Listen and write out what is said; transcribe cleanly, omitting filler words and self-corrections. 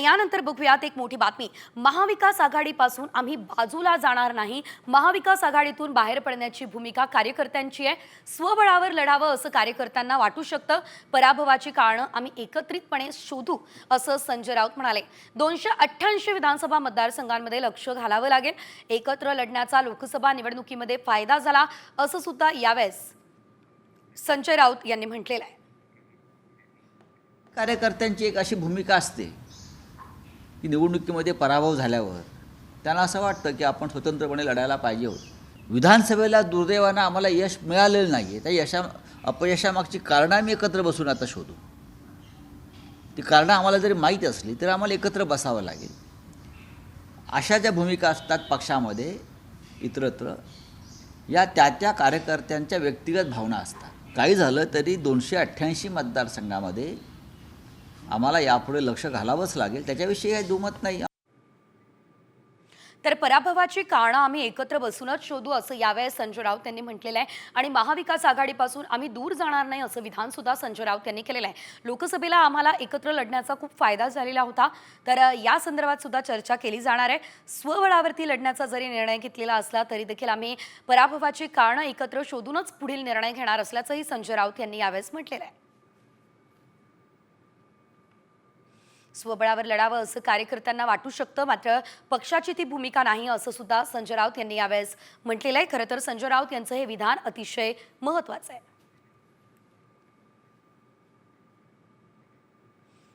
यानंतर बघूयात एक मोठी बातमी। महाविकास आघाडीपासून आम्ही बाजूला जाणार नाही। महाविकास आघाडीतून बाहेर पडण्याची भूमिका कार्यकर्त्यांची आहे। स्वबळावर लढावं असं कार्यकर्त्यांना वाटू शकतं। पराभवाची कारणं आम्ही एकत्रितपणे शोधू असं संजय राऊत म्हणाले। 288 विधानसभा मतदारसंघांमध्ये लक्ष घालावं लागेल। एकत्र लढण्याचा लोकसभा निवडणुकीमध्ये फायदा झाला असं सुद्धा यावेळेस संजय राऊत यांनी म्हटलेलं आहे। कार्यकर्त्यांची एक अशी भूमिका असते की निवडणुकीमध्ये पराभव झाल्यावर त्यांना असं वाटतं की आपण स्वतंत्रपणे लढायला पाहिजे होतं। विधानसभेला दुर्दैवानं आम्हाला यश मिळालेलं नाही आहे। त्या अपयशामागची कारणं आम्ही एकत्र बसून आता शोधू। ती कारणं आम्हाला जरी माहीत असली तर आम्हाला एकत्र बसावं लागेल। अशा ज्या भूमिका असतात पक्षामध्ये इतरत्र या त्या कार्यकर्त्यांच्या व्यक्तिगत भावना असतात। काही झालं तरी 288 मतदारसंघामध्ये आम्हाला यापुढे लक्ष घालावंच लागेल, त्याच्याविषयी काही दुमत नाही। तर पराभवाची कारणं आम्ही एकत्र बसूनच शोधू असं यावेळेस संजय राऊत यांनी म्हटलेलं आहे। आणि महाविकास आघाडीपासून आम्ही दूर जाणार नाही असं विधान सुद्धा संजय राऊत यांनी केलेलं आहे। लोकसभेला आम्हाला एकत्र लढण्याचा खूप फायदा झालेला होता, तर या संदर्भात सुद्धा चर्चा केली जाणार आहे। स्वबळावरती लढण्याचा जरी निर्णय घेतलेला असला तरी देखील आम्ही पराभवाची कारणं एकत्र शोधूनच पुढील निर्णय घेणार असल्याचंही संजय राऊत यांनी यावेळेस म्हटलेलं आहे। स्वबळावर लढावं असं कार्यकर्त्यांना वाटू शकतं, मात्र पक्षाची ती भूमिका नाही असं सुद्धा संजय राऊत यांनी यावेळेस म्हटलेलं आहे। खरं तर संजय राऊत यांचं हे विधान अतिशय महत्त्वाचं आहे।